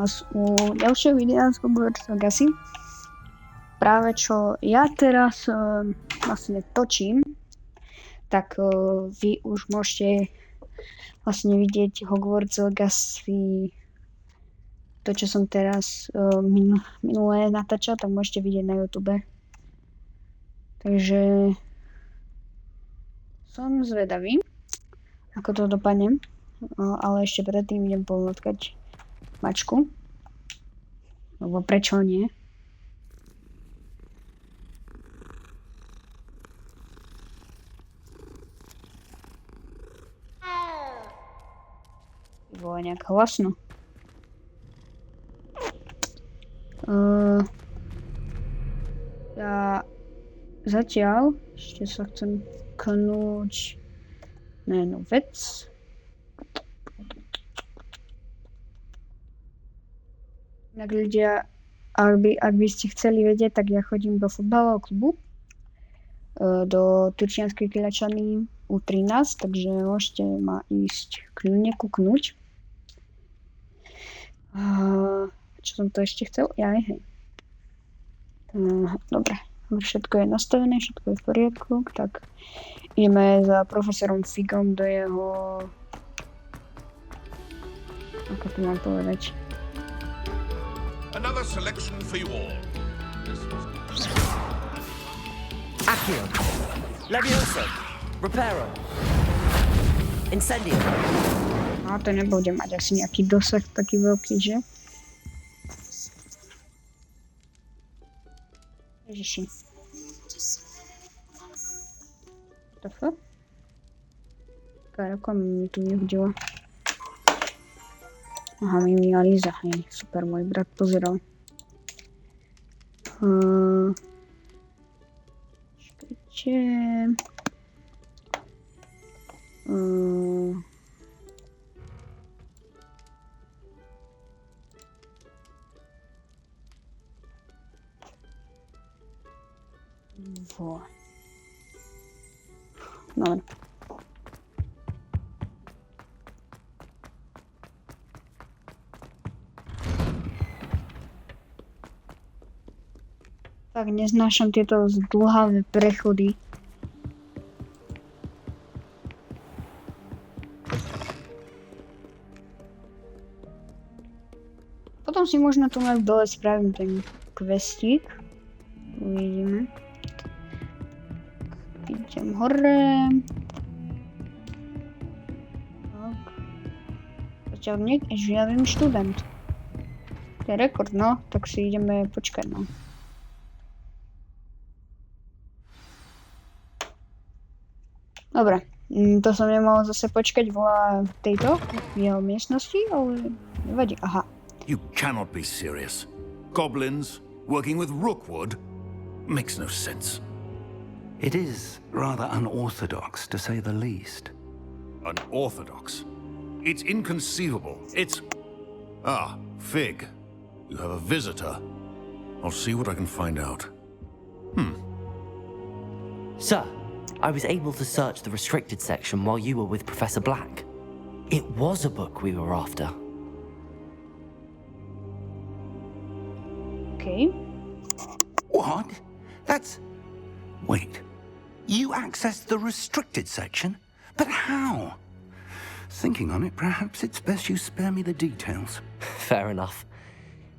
vás u ďalšieho videa z Hogwarts Legacy. Práve čo ja teraz vlastne točím, tak vy už môžete vlastne vidieť Hogwarts Legacy, to čo som teraz minulé natáčal, tak môžete vidieť na YouTube. Takže som zvedavý, ako to dopadne, ale ešte predtým idem povoľatkať mačku, lebo prečo nie? Bolo nejak hlasno. Ja zatiaľ ešte sa chcem knúť na jednu vec. Inak ľudia, ak by ste chceli vedieť, tak ja chodím do futbalového klubu, do Turčianskej Kyľačany U13, takže môžete ma ísť kľudne kúknuť. Čo som to ešte chcel? Hej. Dobre, všetko je nastavené, všetko je v poriadku, tak ideme za profesorom Figom do jeho... Ako to mám povedať? Another selection for you all. Accio, Levioso, Reparo, Incendio. No to nebude mať asi nejaký dosah taký veľký, že? Ježiši. To f? Taká mi tu vyhodila. Aha, mimia Líza, hej, super, môj brat pozeral. Čakajte. Dobre. Tak neznášam tieto zdĺhavé prechody. Potom si možno tu len dole spravím ten questík. Uvidíme. Idem hore. Tak. Zatiaľ nie je žiaden študent. To je rekord, no. Tak si ideme počkať, no. Dobre, to som nemal zase počkať v tejto, v jeho miestnosti, ale nevadí, aha. You cannot be serious. Goblins working with rookwood makes no sense. It is rather unorthodox, to say the least. Unorthodox? It's inconceivable. It's... Ah, Fig. You have a visitor. I'll see what I can find out. Sir, I was able to search the restricted section while you were with Professor Black. It was a book we were after. Okay. What? That's... Wait. You accessed the restricted section? But how? Thinking on it, perhaps it's best you spare me the details. Fair enough.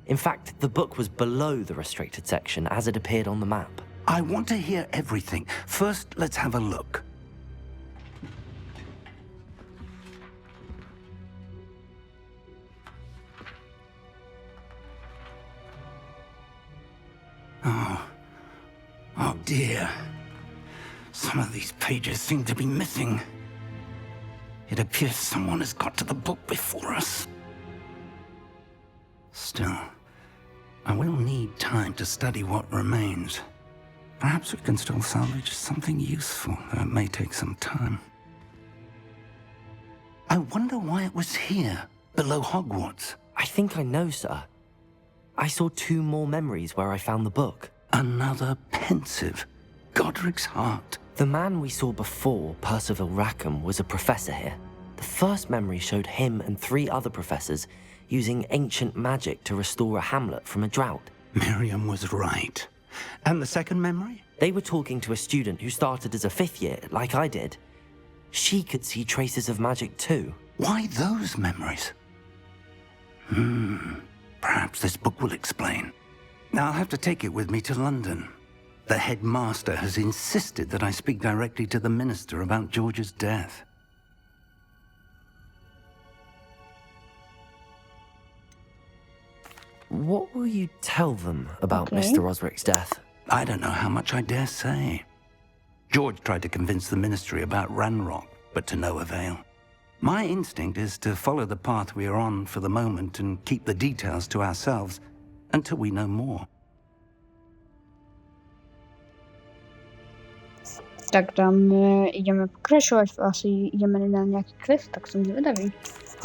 In fact, the book was below the restricted section as it appeared on the map. I want to hear everything. First, let's have a look. Oh dear. Some of these pages seem to be missing. It appears someone has got to the book before us. Still, I will need time to study what remains. Perhaps we can still salvage something useful, though it may take some time. I wonder why it was here, below Hogwarts. I think I know, sir. I saw 2 more memories where I found the book. Another pensive. Godric's heart. The man we saw before, Percival Rackham, was a professor here. The first memory showed him and 3 other professors using ancient magic to restore a hamlet from a drought. Miriam was right. And the second memory? They were talking to a student who started as a 5th year, like I did. She could see traces of magic too. Why those memories? Perhaps this book will explain. Now I'll have to take it with me to London. The headmaster has insisted that I speak directly to the minister about George's death. What will you tell them about Okay. Mr. Osric's death? I don't know how much I dare say. George tried to convince the ministry about Ranrock, but to no avail. My instinct is to follow the path we are on for the moment and keep the details to ourselves until we know more. Tak tam idziemy pokračovať, asi ideme na nejaký quest, tak som zvedavý.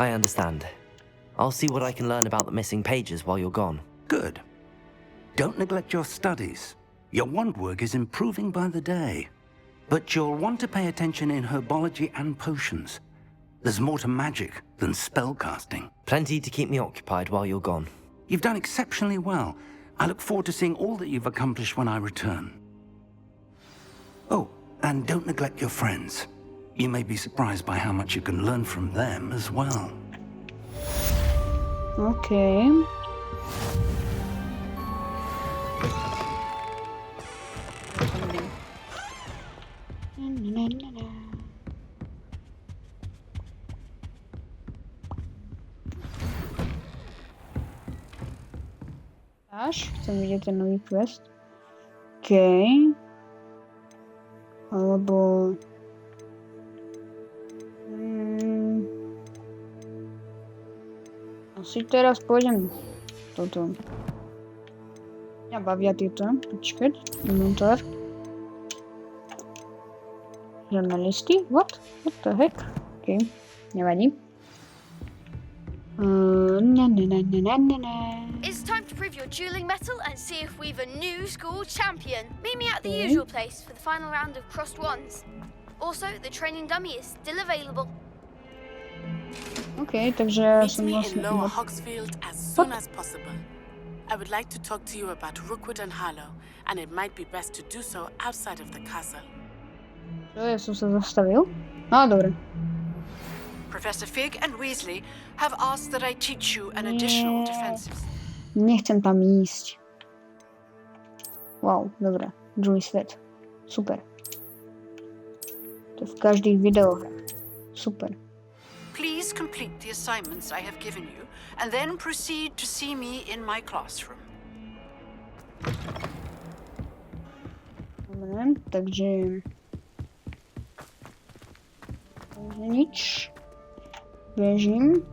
I understand. I'll see what I can learn about the missing pages while you're gone. Good. Don't neglect your studies. Your wand work is improving by the day. But you'll want to pay attention in herbology and potions. There's more to magic than spellcasting. Plenty to keep me occupied while you're gone. You've done exceptionally well. I look forward to seeing all that you've accomplished when I return. Oh, and don't neglect your friends. You may be surprised by how much you can learn from them as well. OK. Chcem vidieť ten nový quest. OK. Alebo... Asi teraz pôjdem toto. Mňa bavia tieto. Počkať. Inventar. Žiadne listy? What? What the heck? OK. Nevadí. It's time to prove your dueling mettle and see if we've a new school champion. Meet me at the usual place for the final round of crossed wands. Also, the training dummy is still available. OK, takže Meet som me in vlastne... Lower Hogsfield as soon as possible. I would like to talk to you about Rookwood and Harlow, and it might be best to do so outside of the castle. Čo, ja som sa zastavil? No, dobre. Professor Fig and Weasley have asked that I teach you an additional defensive. Nechcem tam ísť. Wow, dobre. Druhý svet. Super. To v každých videohrách. Super. Please complete the assignments I have given you, and then proceed to see me in my classroom. Dobre, takže... Takže nič. Bežím.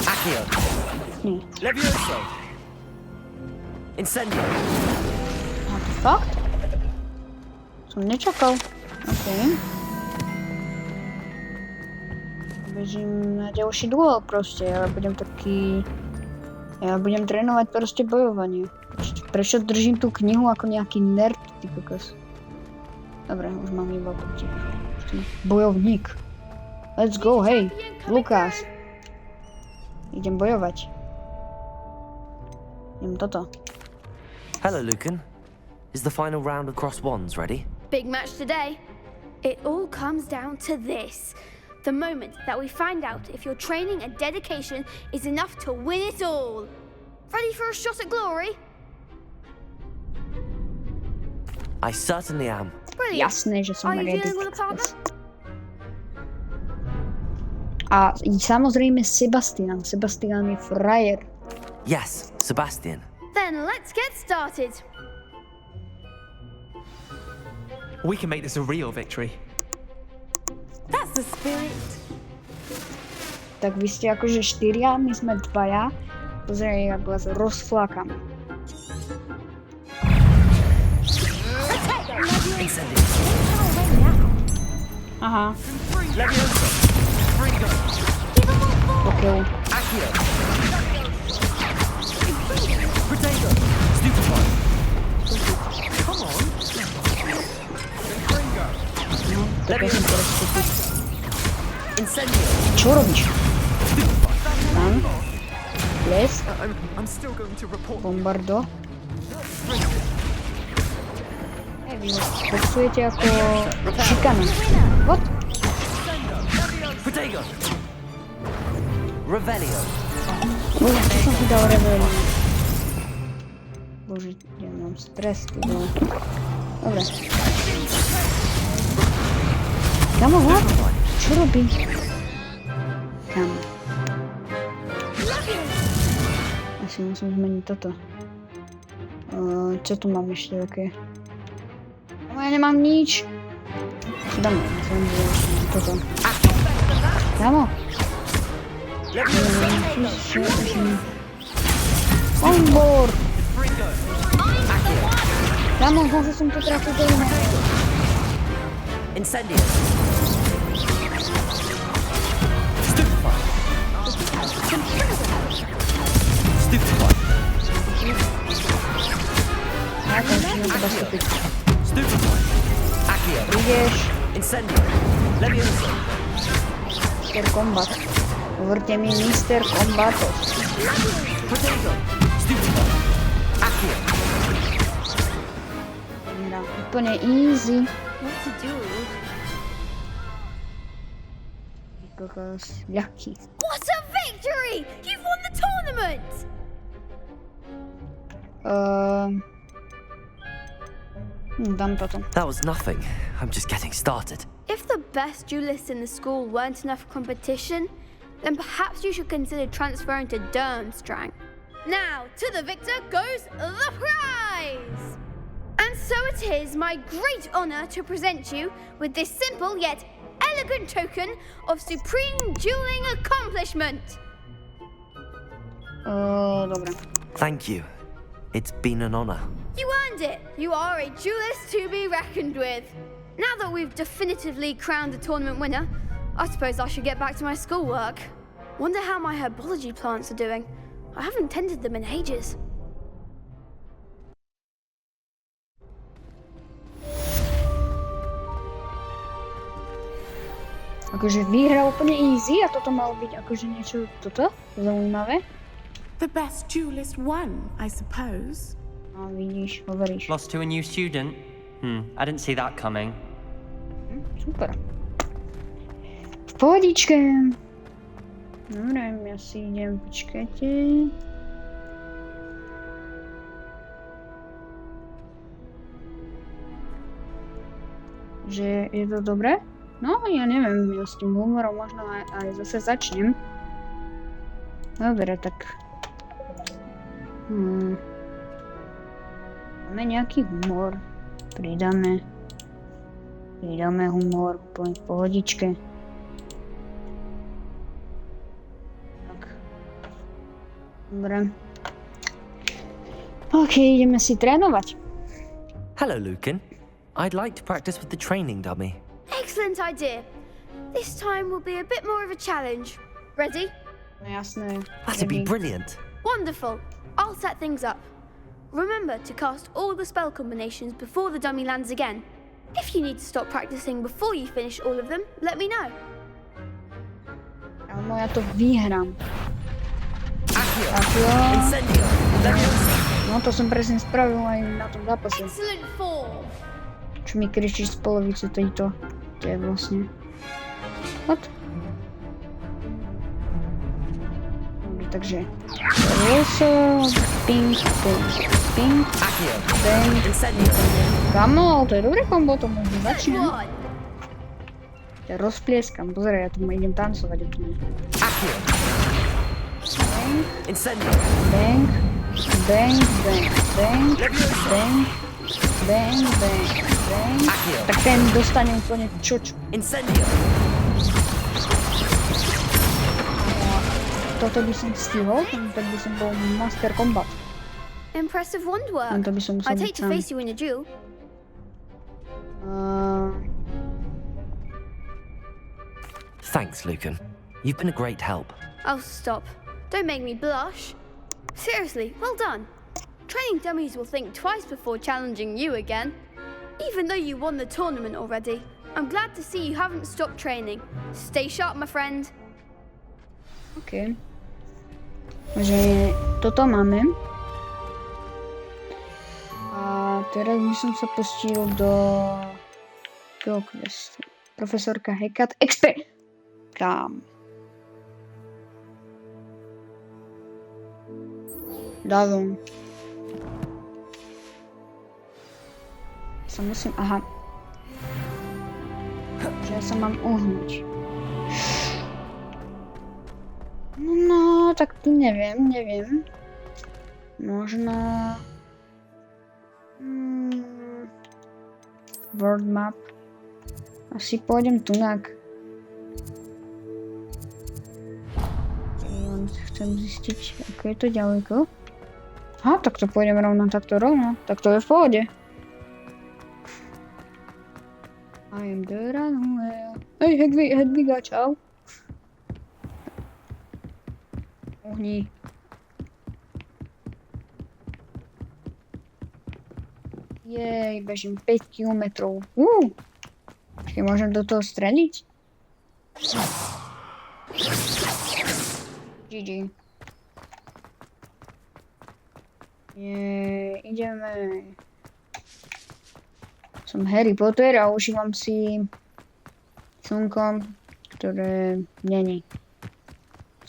Accio! Nie. Levioso! Incendio! A to fakt? Som nečakal. OK. Bežím na ďalší duel proste, ale budem taký... Ja budem trénovať proste bojovanie. Prečo držím tú knihu ako nejaký nerd, ty kokos? Dobre, už mám iba proti. Bojovník. Let's go, hej, Lukas. Idem bojovať. Idem toto. Hello, Lucan. Is the final round of cross wands ready? Big match today. It all comes down to this. The moment that we find out if your training and dedication is enough to win it all. Ready for a shot at glory? I certainly am. Brilliant. Jasné, že som Are you ready. dealing with a partner? A samozrejme Sebastian. Sebastian je frajer. Yes, Sebastian. Then let's get started. We can make this a real victory. That's the spirit. Tak vy ste akože 4, my sme 2. Pozri, jak vás rozflákam. Incendio! Aha, Levioso! Fringo! pokiaľ. Accio! Potato! Stupefy! Come on! Fringo! pekne teraz kúpiť. Incendio. Čo robíš? Tam. Les. I'm still going to report. Bombardo. Vy ho boxujete ako šikana. What? Protego. Revelio. Bože, čo som si dal revelio? Bože, ja mám stres, ty vole. Dobre. Kamo, what? Čo robí? Kamo. Asi musím zmeniť toto. Čo tu mám ešte také? Ja nemám nič. Dám toto. Kamo. Hogwort. Kamo, zase som to trafil do iného. Incendio. Stupefy. Stupefy. Ja končím to dostúpiť. Stupefy. Accio. Ideš. Incendio. Levioso. Mr. Combat. Hovorte mi Mr. Combatos. Protego. Stupefy. Accio. Hrám úplne easy. What to do? Kokos. Ľahký. What a victory! You've won the tournament! Dám toto. That was nothing. I'm just getting started. If the best duelists in the school weren't enough competition, then perhaps you should consider transferring to Durmstrang. Now, to the victor goes the prize! And so it is my great honor to present you with this simple yet elegant token of supreme dueling accomplishment. Dobre. Thank you. It's been an honor. You earned it! You are a duelist to be reckoned with. Now that we've definitively crowned the tournament winner, I suppose I should get back to my schoolwork. Wonder how my herbology plants are doing. I haven't tended them in ages. Akože výhra úplne easy a toto malo byť akože niečo toto zaujímavé. The best duelist won, I suppose. A vidíš, hovoríš. Lost to a new student? I didn't see that coming. Super. V pohodičke. Dobre, ja si idem, počkajte. Že je to dobré? No, ja neviem, ja s tým humorom možno aj zase začnem. Dobre, tak... Máme nejaký humor. Pridáme humor úplne v pohodičke. Tak. Dobre. OK, ideme si trénovať. Hello, Lucan. I'd like to practice with the training dummy. Excellent idea. This time will be a bit more of a challenge. Ready? No jasné. That'd be brilliant. Wonderful. I'll set things up. Remember to cast all the spell combinations before the dummy lands again. If you need to stop practicing before you finish all of them, let me know. Kámo, ja to vyhrám. Accio. Accio. Incendio. Levioso. No to som presne spravil aj na tom zápase. Excellent form. Čo mi kričíš z polovice tejto? To je vlastne... What? Dobre, takže... Levioso, ping, ping, Accio. bang. Incendio. Kamo, to je dobré kombo, to možno začnem. One. Ja rozplieskam, pozeraj, ja tu idem tancovať úplne. Accio. Bang, Incendio. bang, bang, bang, bang, Levioso. bang, bang, bang, bang. Accio. Tak ten dostane úplne čočo. Incendio. Toto by som stihol, tak by som bol Master Combat. Impressive wand work. Len to by som musel I'd byť hate to sám. face you in a duel. Thanks, Lucan. You've been a great help. Oh, stop. Don't make me blush. Seriously, well done. Training dummies will think twice before challenging you again. Even though you won the tournament already, I'm glad to see you haven't stopped training. Stay sharp, my friend. OK. Takže toto máme. A teraz by som sa pustil do questu. Profesorka Hecat. Kam? Dávam. Sa musím... Aha. Že ja sa mám uhnúť. No, tak tu neviem. Možno... World map. Asi pôjdem tunak. Chcem zistiť, ako je to ďaleko. Aha, tak to pôjdem takto rovno. Tak to je v pohode. I am the runway. Hej, Hedviga, čau. Uhni. Jej, bežím 5 kilometrov. Počkej, môžem do toho streliť? GG. Jej, ideme. Som Harry Potter a užívam si slnko, ktoré není.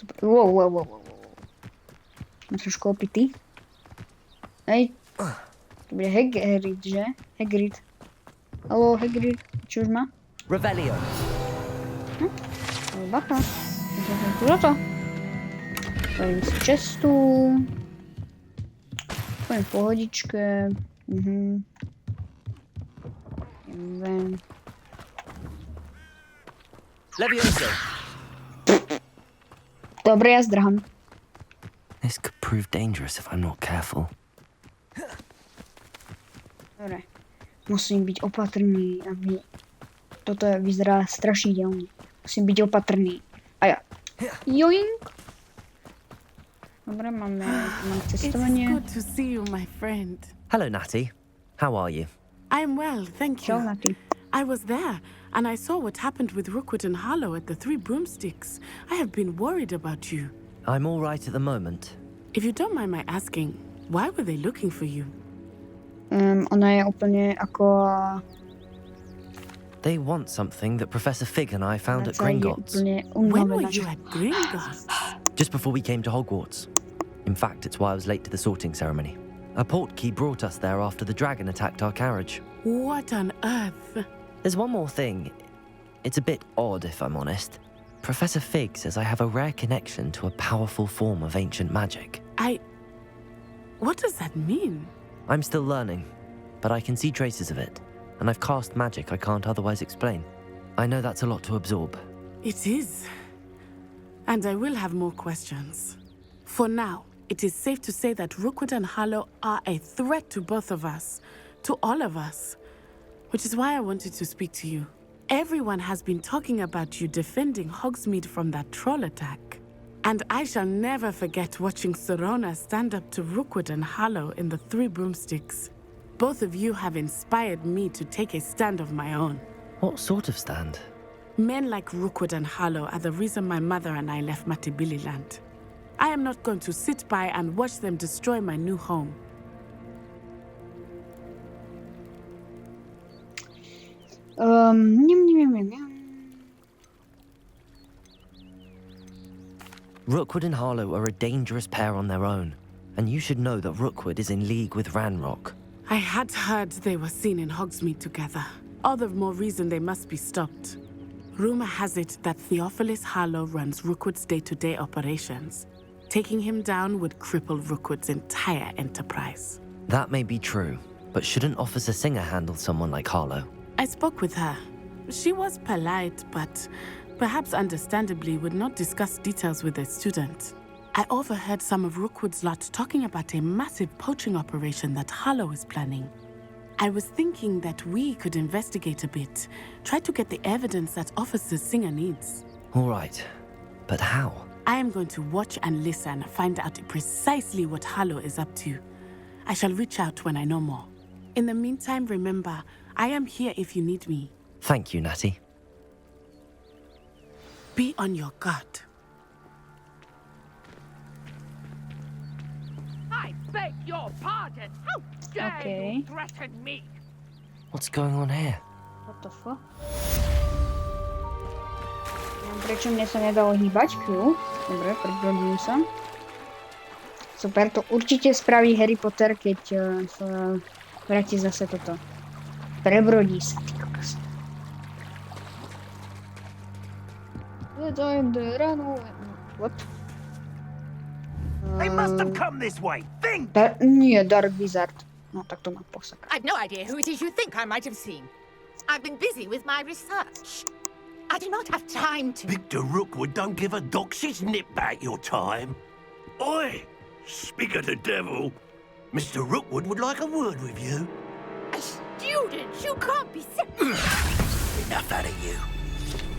Super. Wow. Som trošku opitý. Hej. To bude Hagrid, že? Hagrid. Haló, Hagrid. Čo už má? Revelio. Bacha. Toto. Spravím si čestu. Poviem v pohodičke. Ven. Levioso. Dobre, ja zdrham. This could prove dangerous if I'm not careful. Dobre. Musím byť opatrný, aby toto vyzerá strašidelne. Musím byť opatrný. A ja. Joink. Dobre, máme cestovanie. It's good to see you, my friend. Hello, Natty. How are you? I'm well, thank you. Čau, Nati. I was there, and I saw what happened with Rookwood and Harlow at the Three Broomsticks. I have been worried about you. I'm all right at the moment. If you don't mind my asking, why were they looking for you? Ona je úplne ako... They want something that Professor Fig and I found at Gringotts. When were you at Gringotts? Just before we came to Hogwarts. In fact, it's why I was late to the sorting ceremony. A portkey brought us there after the dragon attacked our carriage. What on earth? There's one more thing. It's a bit odd, if I'm honest. Professor Fig says I have a rare connection to a powerful form of ancient magic. What does that mean? I'm still learning, but I can see traces of it, and I've cast magic I can't otherwise explain. I know that's a lot to absorb. It is. And I will have more questions. For now, it is safe to say that Rookwood and Harlow are a threat to both of us, to all of us, which is why I wanted to speak to you. Everyone has been talking about you defending Hogsmeade from that troll attack. And I shall never forget watching Serona stand up to Rookwood and Harlow in the Three Broomsticks. Both of you have inspired me to take a stand of my own. What sort of stand? Men like Rookwood and Harlow are the reason my mother and I left Matabeleland. I am not going to sit by and watch them destroy my new home. Rookwood and Harlow are a dangerous pair on their own, and you should know that Rookwood is in league with Ranrock. I had heard they were seen in Hogsmeade together. All the more reason they must be stopped. Rumor has it that Theophilus Harlow runs Rookwood's day-to-day operations. Taking him down would cripple Rookwood's entire enterprise. That may be true, but shouldn't Officer Singer handle someone like Harlow? I spoke with her. She was polite, but perhaps understandably would not discuss details with a student. I overheard some of Rookwood's lot talking about a massive poaching operation that Harlow is planning. I was thinking that we could investigate a bit, try to get the evidence that Officer Singer needs. All right, but how? I am going to watch and listen, find out precisely what Harlow is up to. I shall reach out when I know more. In the meantime, remember, I am here if you need me. Thank you, Natty. Be on your guard. I beg your pardon. How dare Okay. you threaten me? What's going on here? What the fuck? Prečo mne sa nedalo hýbať? Chvíľu. Dobre, prebrodím sa. Super, to určite spraví Harry Potter, keď sa vráti zase toto. Prebrodí sa, ty kokos. What? They must have come this way. Think! Nie, Dark Wizard. No tak to má posaka. I've no idea who it is you think I might have seen. I've been busy with my research. I do not have time to... Victor Rookwood don't give a doxy's nip back your time. Oi! Speak of the devil. Mr. Rookwood would like a word with you. A student? You can't be serious. Enough out of you.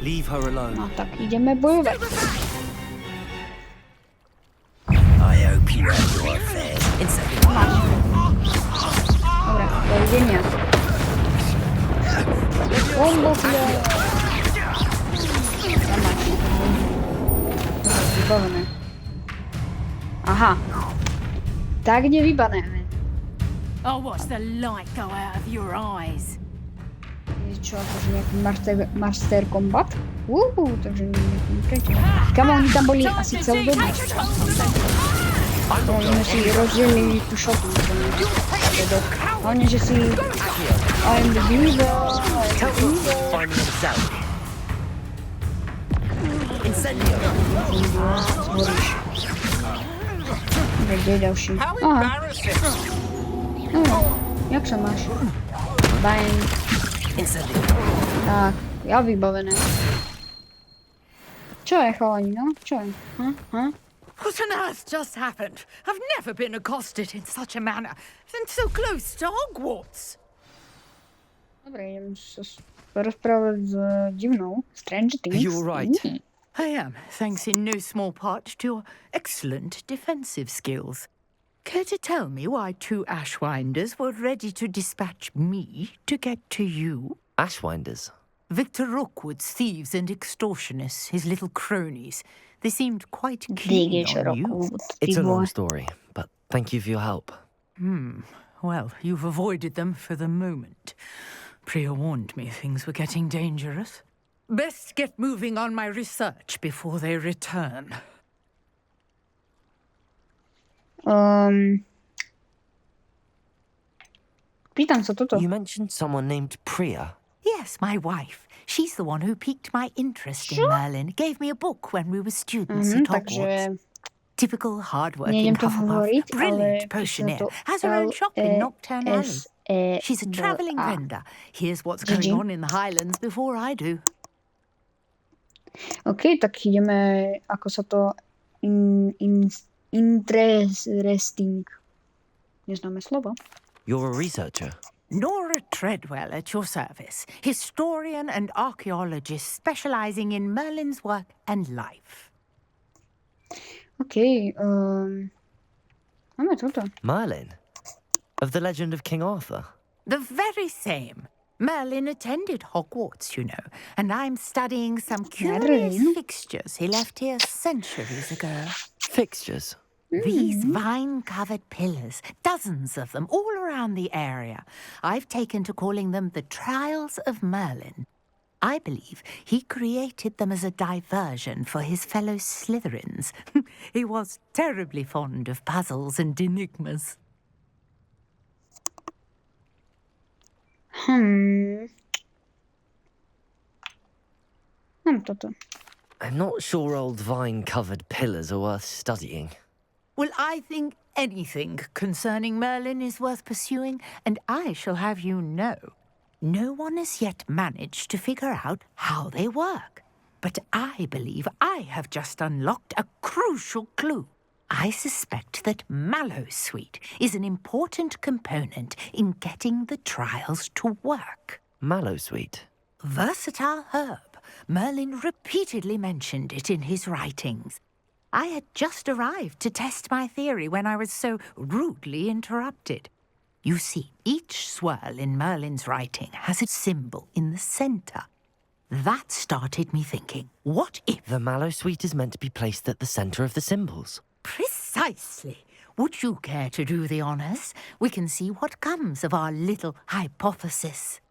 Leave her alone. No tak ideme bojovať. I hope you have your affairs. Dobre, dovidenia. Bombo fiole. Vybavené. Aha. Tak nevybavené. Oh, watch the light go out of your eyes. Je čo, akože nejaký master combat? Takže nejaký Kamo, oni tam boli asi celú dobu. Oni si rozdelili tú šotu. Hlavne, že si I'm the diva, Zhoríš. Kde je ďalší? Aha. Jak sa máš? Bang. Tak, ja vybavené. Čo je, chalani, no? Čo je? What on earth just happened? I've never been accosted in such a manner, and so close to Hogwarts. Dobre, idem sa porozprávať s divnou Strange Things. Are you all right? I am, thanks in no small part to your excellent defensive skills. Care to tell me why two Ashwinders were ready to dispatch me to get to you? Ashwinders? Victor Rookwood's thieves and extortionists, his little cronies. They seemed quite keen on you. It's a long story, but thank you for your help. Well, you've avoided them for the moment. Priya warned me things were getting dangerous. Best get moving on my research before they return. Pýtam sa toto. You mentioned someone named Priya. Yes, my wife. She's the one who piqued my interest in Merlin. Gave me a book when we were students at Hogwarts. Typical hard-working Hufflepuff. Brilliant potioneer. Has her own shop in Knockturn Alley. She's a travelling vendor. Here's what's going on in the Highlands before I do. OK, tak ideme, ako sa to interesting. Neznáme slovo. You're a researcher. Nora Treadwell at your service. Historian and archaeologist specialising in Merlin's work and life. OK, máme toto. Merlin? Of the legend of King Arthur? The very same. Merlin attended Hogwarts, you know, and I'm studying some curious fixtures he left here centuries ago. Fixtures? These vine-covered pillars, dozens of them, all around the area. I've taken to calling them the Trials of Merlin. I believe he created them as a diversion for his fellow Slytherins. He was terribly fond of puzzles and enigmas. I'm not sure old vine-covered pillars are worth studying. Well, I think anything concerning Merlin is worth pursuing, and I shall have you know, no one has yet managed to figure out how they work. But I believe I have just unlocked a crucial clue. I suspect that Mallowsweet is an important component in getting the trials to work. Mallowsweet? Versatile herb. Merlin repeatedly mentioned it in his writings. I had just arrived to test my theory when I was so rudely interrupted. You see, each swirl in Merlin's writing has a symbol in the center. That started me thinking, what if... The mallow sweet is meant to be placed at the center of the symbols. Precisely. Would you care to do the honors? We can see what comes of our little hypothesis.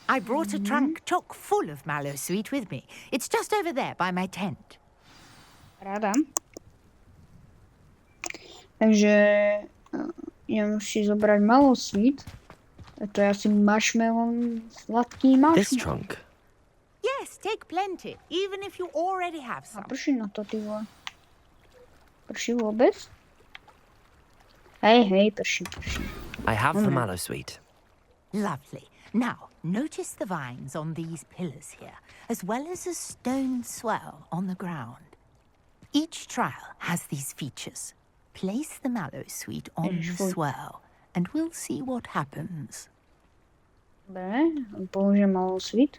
I brought a trunk chock full of mallow sweet with me. It's just over there by my tent. Rada. Takže ja musím zobrať malou sweet. To je asi marshmallow, sladký marshmallow. This trunk. Yes, take plenty, even if you already have some. A prší na to, ty vole. Prší vôbec? Hej, prší. I have the mallow sweet. Lovely. Now, notice the vines on these pillars here, as well as a stone swell on the ground. Each trial has these features. Place the mallow sweet on the swell, and we'll see what happens. Dobre, použijem malou sweet.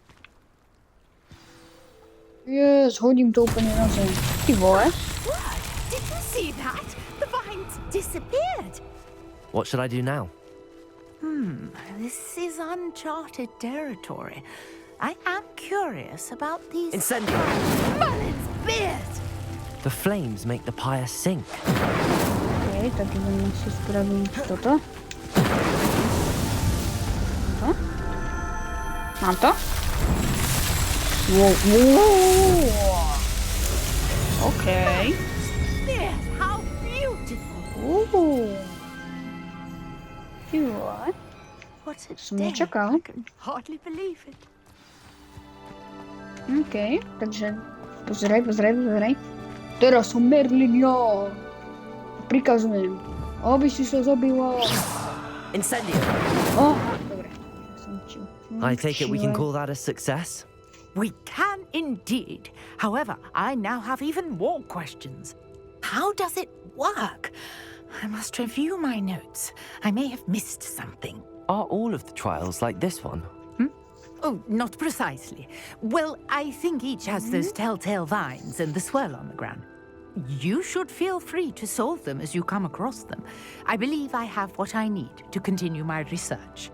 Yes, hodím to úplne na zem. Ty vole. What? Did you see that? The vines disappeared. What should I do now? This is uncharted territory. I am curious about these... Incendio! Merlin's beard! The flames make the pyre sink. Okej, tak idem si spraviť toto. Mám to? Wow. Okay. Beard, how beautiful! Ty vole. What a Som day. nečakal. I can hardly believe it. OK, takže pozeraj. Teraz som Merlin, ja. Prikazujem, aby si sa zabila. Incendio! Dobre. Som čil. I take it we can call that a success? We can indeed. However, I now have even more questions. How does it work? I must review my notes. I may have missed something. Are all of the trials like this one? Oh, not precisely. Well, I think each has those telltale vines and the swirl on the ground. You should feel free to solve them as you come across them. I believe I have what I need to continue my research.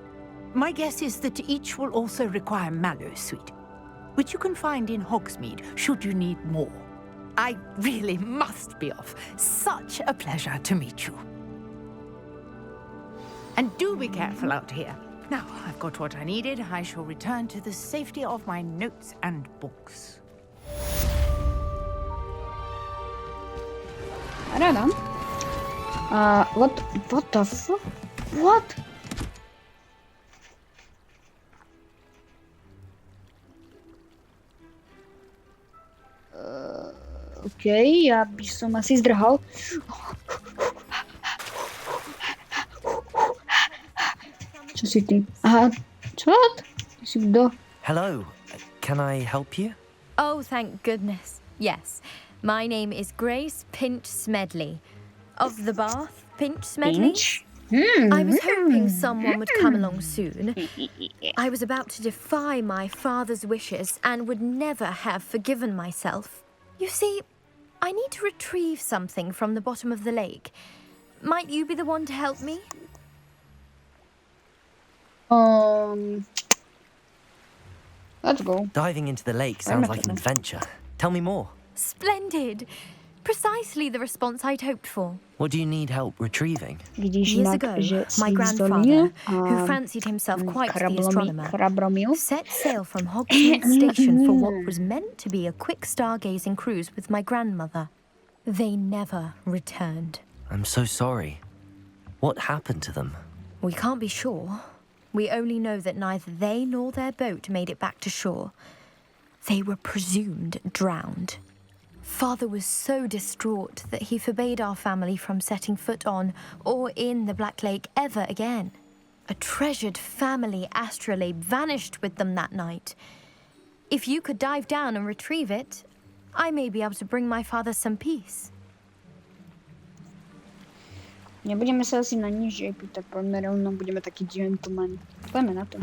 My guess is that each will also require mallow sweet, which you can find in Hogsmeade should you need more. I really must be off. Such a pleasure to meet you. And do be careful out here. Now, I've got what I needed. I shall return to the safety of my notes and books. Rada. What the fuck? What? OK, ja by som asi zdrhal. Čo si ty? Aha, čo? Ty si kto? Hello, can I help you? Oh, thank goodness. Yes. My name is Grace Pinch Smedley. Of the Bath, Pinch Smedley. Pinch? I was hoping someone would come along soon. I was about to defy my father's wishes and would never have forgiven myself. You see, I need to retrieve something from the bottom of the lake. Might you be the one to help me? Let's go. Diving into the lake sounds like an adventure. Tell me more. Splendid. Precisely the response I'd hoped for. What do you need help retrieving? Years ago, my grandfather, who fancied himself quite the astronomer, set sail from Hogsmeade Station for what was meant to be a quick stargazing cruise with my grandmother. They never returned. I'm so sorry. What happened to them? We can't be sure. We only know that neither they nor their boat made it back to shore. They were presumed drowned. Father was so distraught that he forbade our family from setting foot on or in the Black Lake ever again. A treasured family astrolabe vanished with them that night. If you could dive down and retrieve it, I may be able to bring my father some peace. Nebudeme sa asi na nič pýtať, poďme rovno, budeme takí gentlemen. Poďme na to.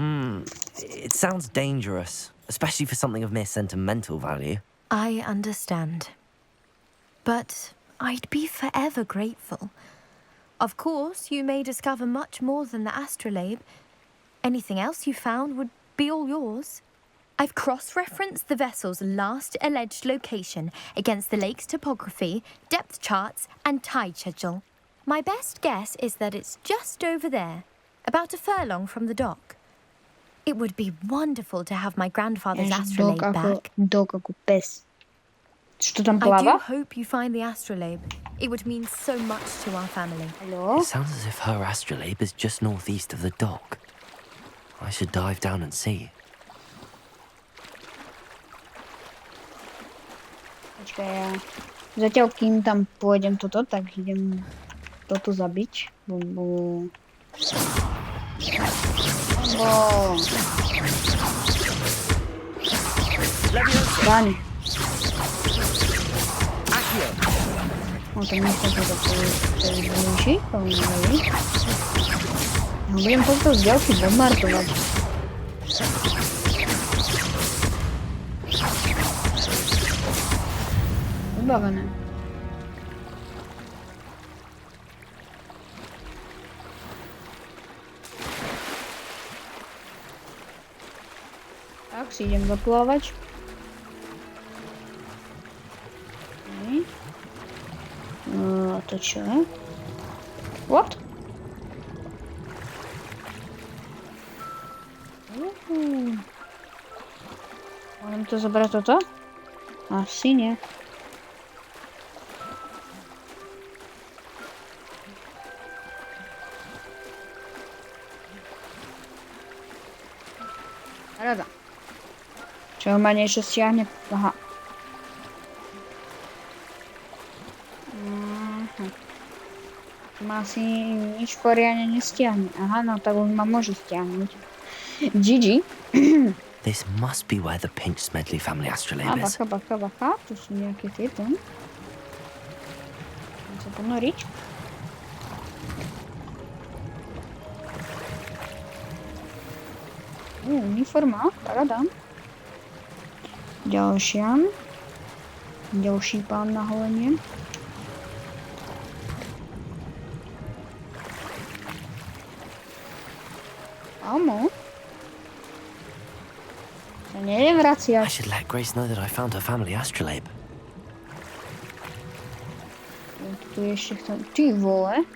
It sounds dangerous, especially for something of mere sentimental value. I understand. But I'd be forever grateful. Of course, you may discover much more than the astrolabe. Anything else you found would be all yours. I've cross-referenced the vessel's last alleged location against the lake's topography, depth charts, and tide schedule. My best guess is that it's just over there, about a furlong from the dock. It would be wonderful to have my grandfather's astrolabe back. Dog ako pes. Čo tam I do pláva? hope you find the astrolabe. It would mean so much to our family. It sounds as if her astrolabe is just northeast of the dock. I should dive down and see. Počkaj, ja zatiaľ kým tam pôjdem toto, tak idem toto zabiť. Bo... Báni. No to nechcem to využiť, to neviem. Ja budem toto z ďalky bombardovať. Vybavené. Tak si idem zaplávať. To čo je? What? Môžem to zobrať toto? Asi nie. Rada. Čo ma niečo stiahne? Aha. Ma asi nič poriadne nestiahne. Aha, no tak už ma môže stiahnuť. GG. This must be where the Pinch Smedley family astrolabe is. Bacha. Tu sú nejaké tieto. Chcem sa ponoriť. Uniforma, paradám. Ďalší pán na holenie. Amo. Sa nevraciaš. I should let Grace know that I found her family astrolabe. Tu ešte chcem... Ty vole.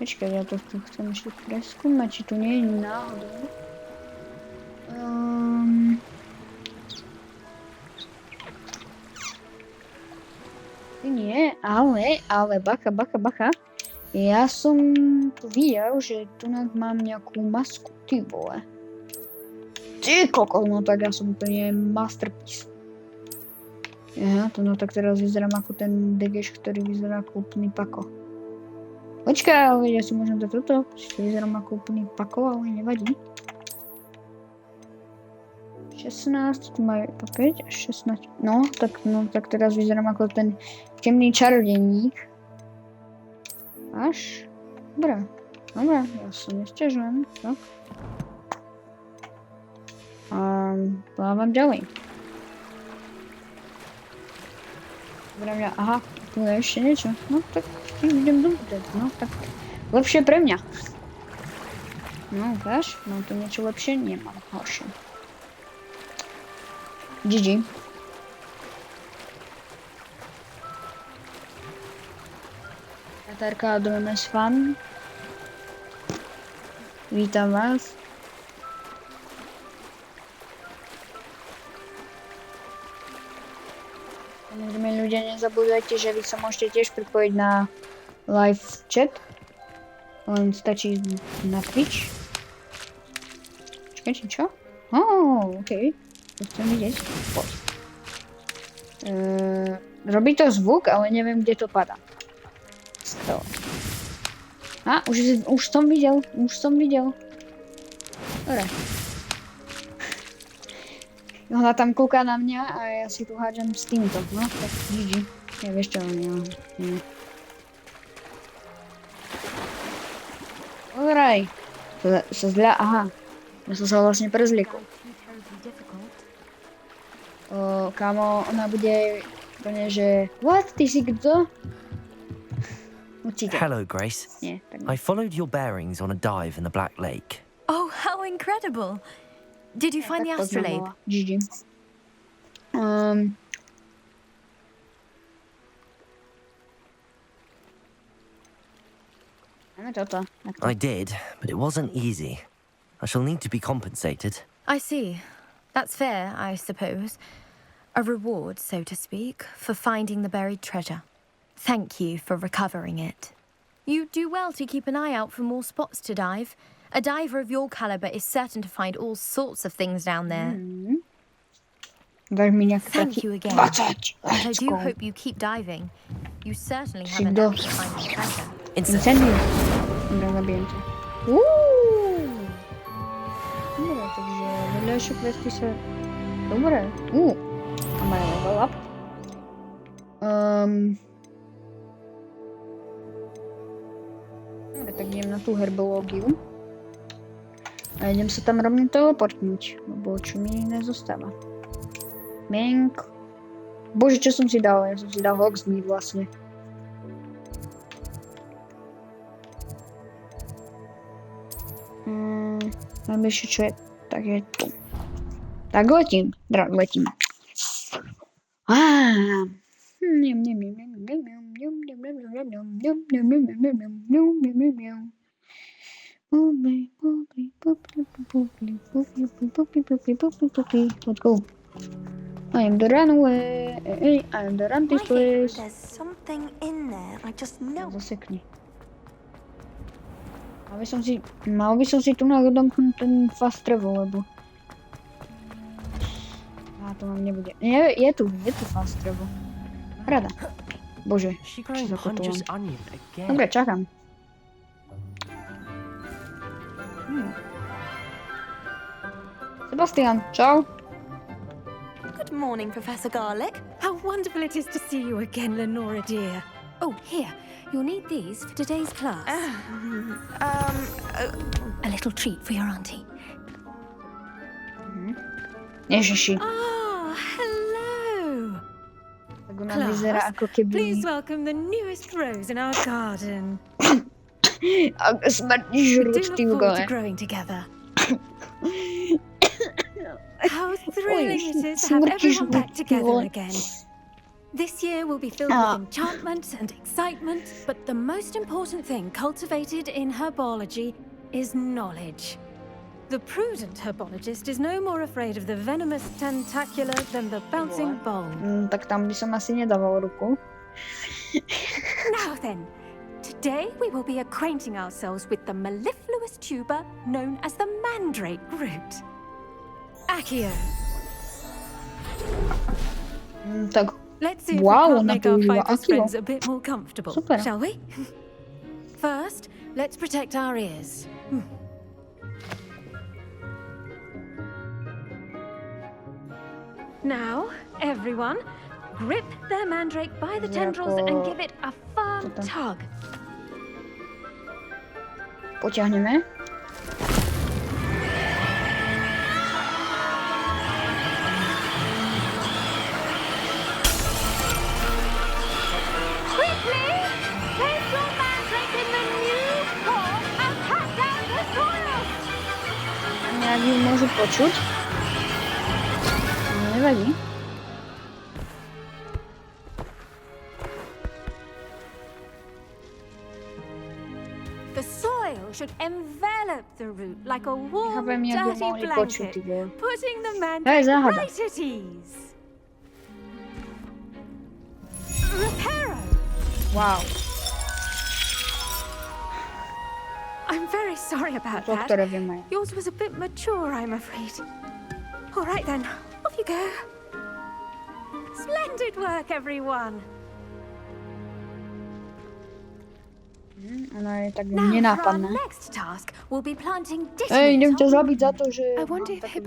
Počkaj, ja to tu chcem ešte preskúmať, či tu nie je náhodou. Nie, ale bacha. Ja som tu videl, že tu mám nejakú masku, ty vole. Ty kokos, no tak ja som úplne masterpiece. Aha, to no tak teraz vyzerám ako ten degeš, ktorý vyzerá ako úplný pako. Počkaj, ale ja si môžem dať toto, to vyzerám ako úplný pako, ale nevadí. 16, tu majú 5 až 16. No tak teraz vyzerám ako ten temný čarodejník. Až? Dobre, ja sa nesťažujem, tak. A plávam ďalej. Dobre mňa, aha, tu je ešte niečo. No tak idem dúbať, no tak lepšie pre mňa. No ukáž, mám tu niečo lepšie? Nemám, horšie. GG. Katarka Drones fan. Vítam vás. Samozrejme ľudia, nezabúdajte, že vy sa môžete tiež pripojiť na live chat. Len stačí na Twitch. Čakaj, čo? Okej. To chcem vidieť. Poď. Robí to zvuk, ale neviem, kde to padá. Skvelé. Už som videl. Dobre. Ona tam kúka na mňa a ja si tu hádžem s týmto. No, tak GG. Ja vieš čo, nie. Pozeraj. Sa zľa, aha. Ja som sa vlastne prezliekol. Kámo, ona bude úplne, že what, ty si kto? Hello, Grace. Nie, tak nie. I followed your bearings on a dive in the Black Lake. Oh, how incredible! Did you find the Tak astrolabe? poznawała. GG. Mamy to. I did, but it wasn't easy. I shall need to be compensated. I see. That's fair, I suppose. A reward, so to speak, for finding the buried treasure. Thank you for recovering it. You do well to keep an eye out for more spots to dive. A diver of your caliber is certain to find all sorts of things down there. Thank you again. But I do hope you keep diving. You certainly have an knack for finding treasure. Incendium. Dobra, zabiję cię. Dobra, takže vedle ještě questy se... Dobré. A má level up. Dobre, tak idem na tú herbológiu. A idem sa tam rovne teleportnúť, lebo čo mi nezostáva. Menk. Bože, čo som si dal? Ja som si dal Hogsmeade vlastne. Najbližšie čo je, tak je tu. Tak letím, letím. Let's go. I am the runaway. I am the run this place. There's something in there. I just know. Zasekni. Mal by som si tu nadomknúť ten fast travel, lebo... to mám nebude. Nie, je tu fast travel. Rada. Bože, čo to tu mám. Dobre, čakám. Sebastian, čau. Good morning, Professor Garlick. How wonderful it is to see you again, Lenora dear. Oh, here. You'll need these for today's class. A little treat for your auntie. Ježiši. Oh, hello. Tak ona vyzerá ako keby... Please welcome the newest rose in our garden. Ako smrtný žrút, ty vole. Growing together. How thrilling it is to have everyone back together again. This year will be filled with enchantment and excitement, but the most important thing cultivated in herbology is knowledge. The prudent herbologist is no more afraid of the venomous tentacular than the bouncing bowl. Tak tam by som asi nedával ruku. Now then, today we will be acquainting ourselves with the mellifluous tuber known as the mandrake root. Accio. Tak. Let's see if we can't make our fighter's friends a bit more comfortable, shall we? First, let's protect our ears. Now, everyone, grip their mandrake by the tendrils and give it a firm tug. Potiahneme. Jak ju môžu počuť? Nevadí. The soil should envelop the root like a warm, dirty blanket, putting the mandrake right at ease. Reparo! Wow. I'm very sorry about that. Yours was a bit mature, I'm afraid. All right then, off you go. Splendid work, everyone. Ona je tak nenápadná. Next task will be planting Ej, idem ťa zabiť za to, že...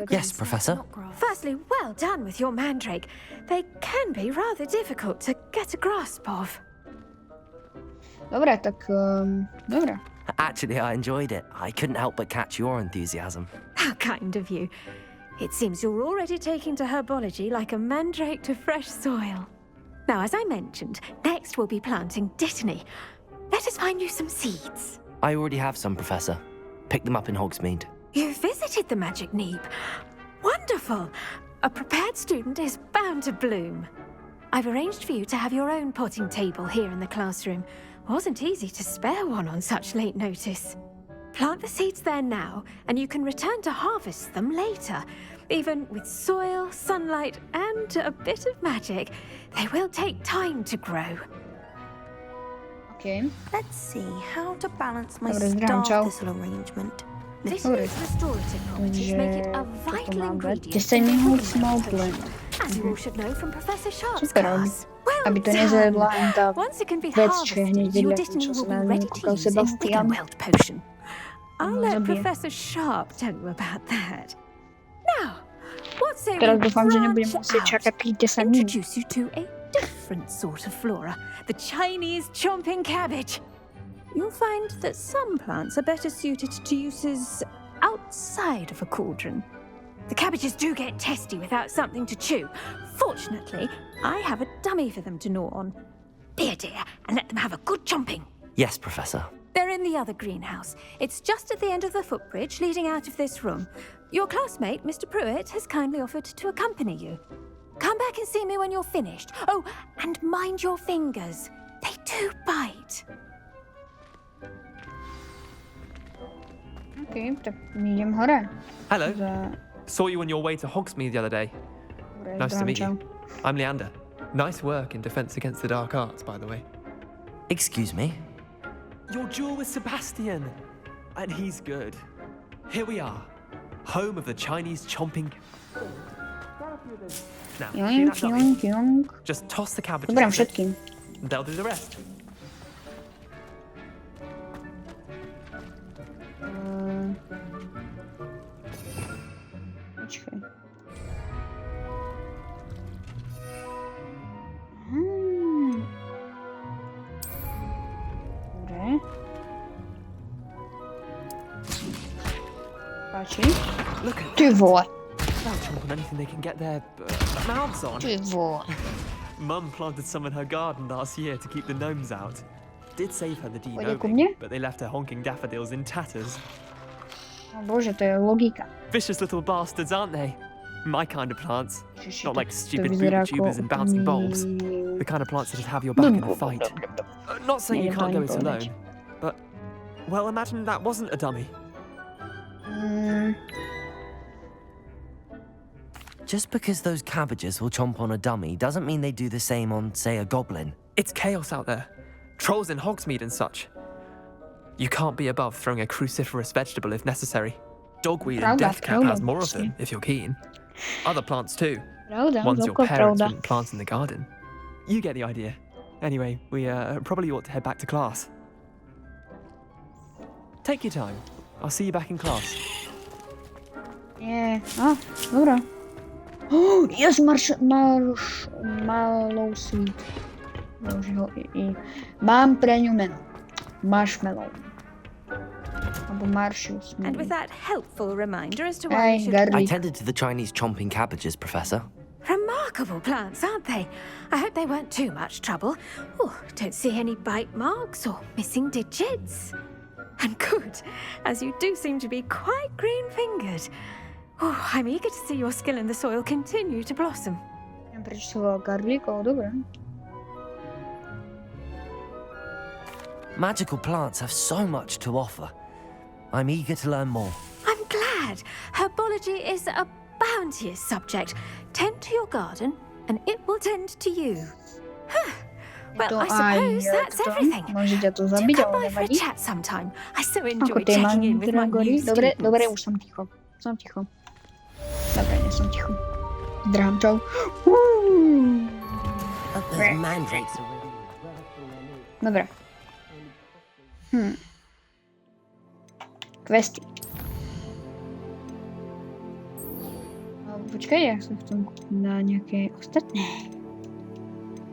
Yes, Professor. Firstly, well done with your mandrake. They can be rather difficult to get a grasp of. Dobre, tak... Dobre. Actually, I enjoyed it. I couldn't help but catch your enthusiasm. How kind of you. It seems you're already taking to herbology like a mandrake to fresh soil. Now, as I mentioned, next we'll be planting dittany. Let us find you some seeds. I already have some, Professor. Picked them up in Hogsmeade. You visited the Magic Neep. Wonderful. A prepared student is bound to bloom. I've arranged for you to have your own potting table here in the classroom. Wasn't easy to spare one on such late notice. Plant the seeds there now, and you can return to harvest them later. Even with soil, sunlight, and a bit of magic, they will take time to grow. Okay. Let's see how to balance my Dobra, zbieram star ciał. thistle arrangement. This Dobra. year's restorative properties make it a Będzie vital to nawet. ingredient Descending to with small potion, blend. as you all should know from Professor Sharp's Super. class. Well Aby to nie done. zjadła ta Once it can be wecz się nie harvested, your wiedzieli, destiny co will sobie be ready to kukał use in Sebastian. Wiggenweld potion. I'll No, let zabiję. Professor Sharp tell you about that. Now, what say Teraz we dufam, że nie branch będziemy musieli out, czekać 50 minut. introduce you to a different sort of flora, the Chinese chomping cabbage. You'll find that some plants are better suited to uses outside of a cauldron. The cabbages do get testy without something to chew. Fortunately, I have a dummy for them to gnaw on. Be a dear and let them have a good chomping. Yes, Professor. They're in the other greenhouse. It's just at the end of the footbridge leading out of this room. Your classmate, Mr. Pruitt, has kindly offered to accompany you. Come back and see me when you're finished. Oh, and mind your fingers. They do bite. Okej, tak idziemy chore. Hello. Za... Saw you on your way to Hogsmeade the other day. Dobra, Nice to meet zbieram you. I'm Leander. Nice work in Defense Against the Dark Arts, by the way. Excuse me? Your duel with Sebastian. And he's good. Here we are. Home of the Chinese chomping. Now, see Joink, that dummy? joink, joink. Just toss the cabbages. Zbieram in it. wszystkim. They'll do the rest. Czekaj. Dobra. Patrzcie. Look at Ty woła. They'll chomp on anything they can get their mouths on. Ty woła. Mum planted some in her garden last year to keep the gnomes out. Did save her the Pojdzie ku mnie? but they left her honking daffodils in tatters. O Boże, to jest logika. Vicious little bastards, aren't they? My kind of plants. Not like stupid widzę booby tubers and bouncing bulbs. The kind of plants that'd have your back in a fight. Not saying you can't go it alone, but, well, imagine that wasn't a dummy. Just because those cabbages will chomp on a dummy doesn't mean they do the same on, say, a goblin. It's chaos out there. Trolls in Hogsmeade and such. You can't be above throwing a cruciferous vegetable if necessary. Dogweed and deathcap has more of them, if you're keen. Other plants too. Ones your parents wouldn't plant in the garden. You get the idea. Anyway, we probably ought to head back to class. Take your time. I'll see you back in class. Nie. A, dobra. O, jest marshmallow sweet. I mam premium menu. Marshmallow. Albo marshmallow. And with that helpful reminder as to why we should... I tended to the Chinese chomping cabbages, Professor. Remarkable plants, aren't they? I hope they weren't too much trouble. Oh, don't see any bite marks or missing digits. And good, as you do seem to be quite green-fingered. Oh, I'm eager to see your skill in the soil continue to blossom. Ja przeczytała garlic, o dobra. Magical plants have so much to offer. I'm eager to learn more. I'm glad. Herbology is a bounteous subject. Tend to your garden, and it will tend to you. Huh. Well, I suppose that's everything. Możecie to Do zabić, come ale by for a nevadí. chat sometime. I so enjoy Ako ty checking in with my new Dobre, students. dobre, już są ticho. Są ticho. Dobra, nie są ticho. Zdram, ciao. Dobra. Kwestii. No, poczekaj, ja chcę na jakie ostatnie.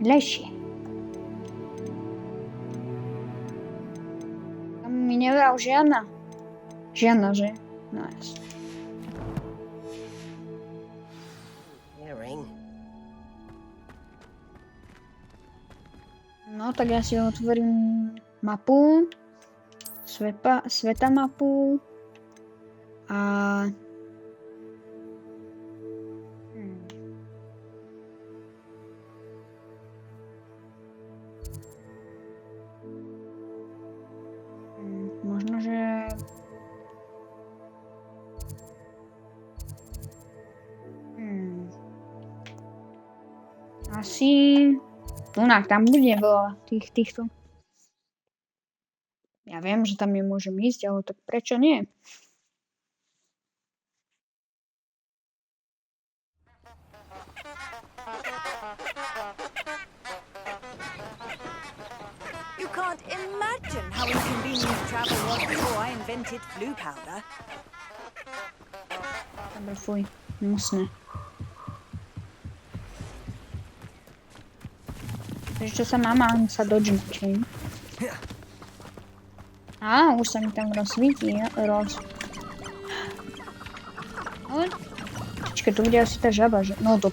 Lesie. Tam mi nie brał ziana. Ziana, że... No jest. No, tak ja się otworzył mapu, sveta mapu a možno, že asi tunak, tam bude veľa týchto. Ja viem, že tam nemôžem ísť, ale tak prečo nie? You can't imagine how inconvenient travel was before I invented blue powder. Dobre, fuj, hnusné. Prečo sa mám dodžnúť, hej? Á, už sa mi tam rozsvíti, Počkaj, to bude asi tá žaba, že? No to...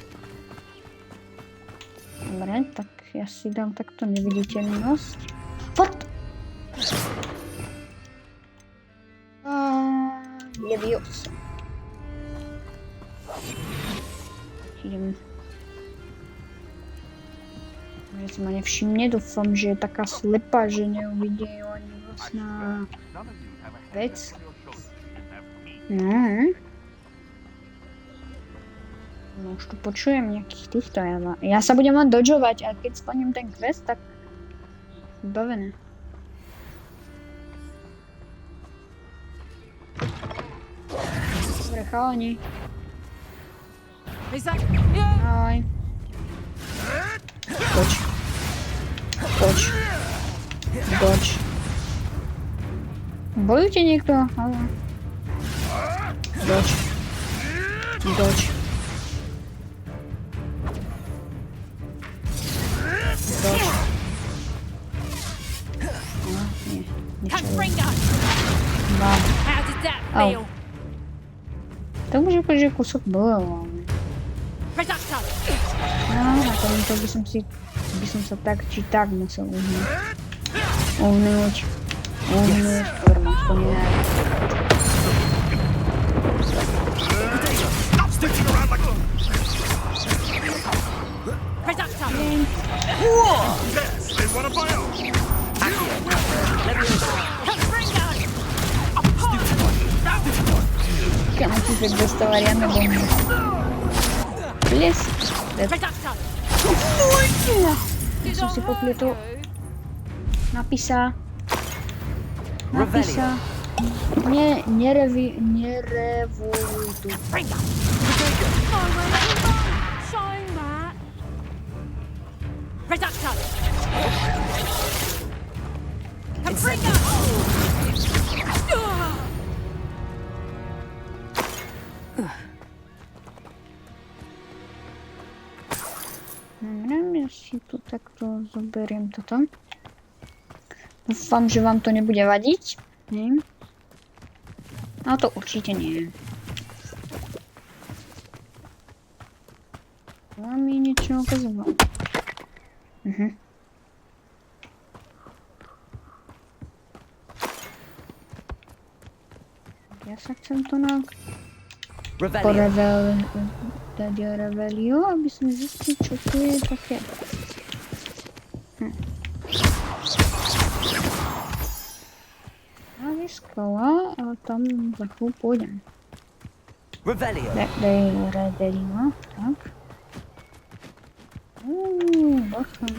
Dobre, tak ja si dám takto neviditeľnosť. What? Leviosa. Idem. Ja si ma nevšimne, dúfam, že je taká slepá, že neuvidí ani vlastná vec. No. No už tu počujem nejakých týchto. Ja sa budem len dodžovať a keď splním ten quest, tak vybavené. Dobre, chalani. Ahoj. Poď. Bojujte niekto? Haló. Doč. No, nie. Au. To už akože kúsok bol. No, a to by som sa tak či tak musel uhnúť. Dobre, mám spomínať. Kam si dostala riadne bomby. Les. Ja som si popletol. Napísa. Nerevoluj tu. Ja si tu takto zoberiem toto. Dúfam, že vám to nebude vadiť. Nie? No to určite nie. Vám mi niečo ukazoval. Ja sa chcem to dať Revelio, aby sme zistili, čo tu je také. A skala, a tam za chvíľu pôjdem. Revelio, tak. Bacha.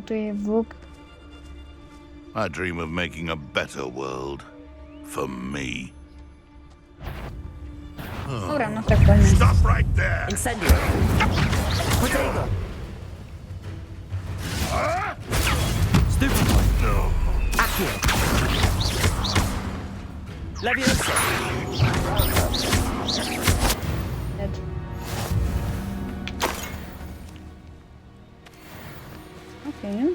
To je vlk. I dream of making a better world. For me. Dobre, no tak poďme. Stop right there! Incendio! Potato! Stupid! No. Accio! Leviosa! Dead. Okay.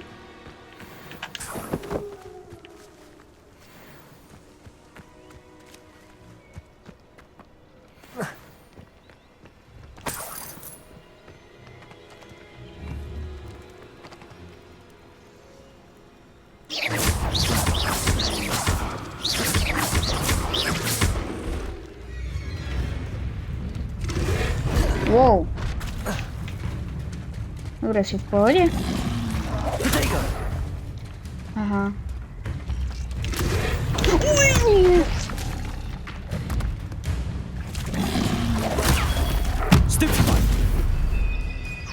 Wow. Dobre, si v pohode? Aha. Stupefy!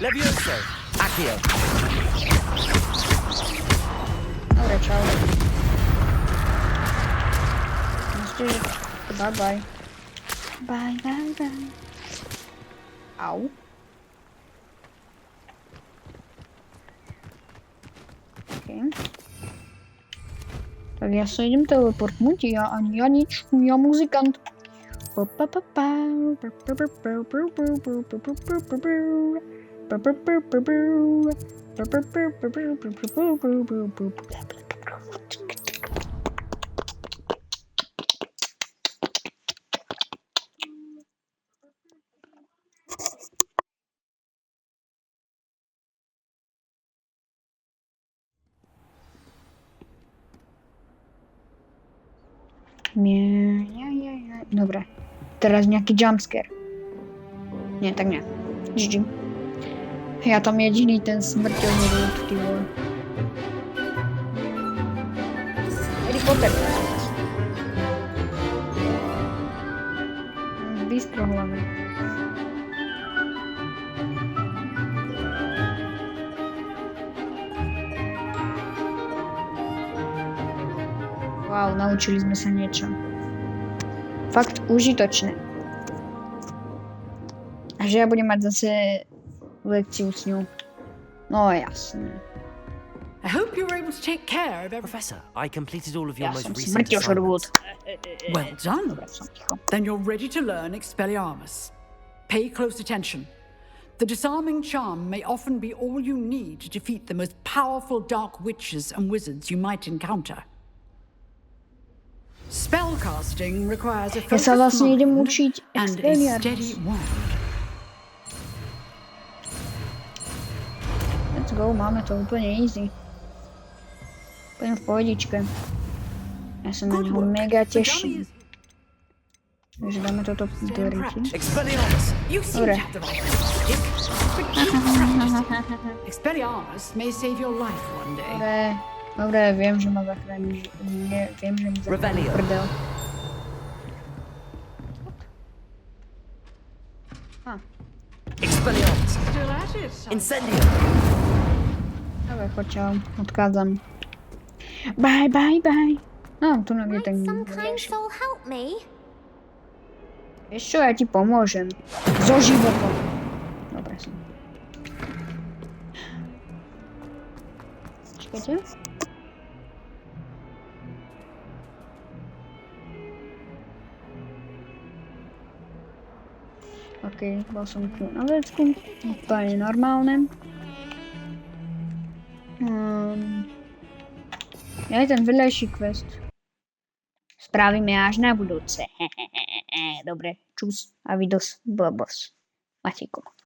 Levioso! Accio! Dobre, čau. Bye bye. Bye bye bye. Au. Okay. Tak ja sa idem teleportnúť, ja nič, ja muzikant. Nie. Dobre. Teraz nejaký jumpscare. Nie, tak nie. GG. Ja tam jediný ten smrteľný rúd, ty vole. Harry Potter. Bystro hlavne. Wow, naučili sme sa niečo. Fakt užitočné. A že ja budem mať zase lekciu s ňou. No jasné. I hope you were able to take care of everything. Professor, I completed all of your Ja most som recent smrteľ assignments. Well done. Then you're ready to learn Expelliarmus. Pay close attention. The disarming charm may often be all you need to defeat the most powerful dark witches and wizards you might encounter. Spellcasting requires a Ja sa focused vlastne idem mind učiť and a steady Expelliarmus. wand. Let's go, máme to úplne easy. Úplne v pohodičke. Ja sa na neho mega teším. Takže dáme toto do ryti. Expelliarmus! Dobre. Expelliarmus may save your life one day. Dobre, viem, že ma zachráni. Viem, že mi zachráni prdel. Expelliarmus! Incendio! Dobre, poď čau. Odchádzam. Bye. No, tu je ten... Some kind soul help me? Vieš čo, ja ti pomôžem. So životom. Dobre som. Čakajte. OK, bol som tu na vecku. Úplne normálne. Ja ten vedľajší quest spravíme až na budúce. Dobre, čus a vidos blbos. Matiko.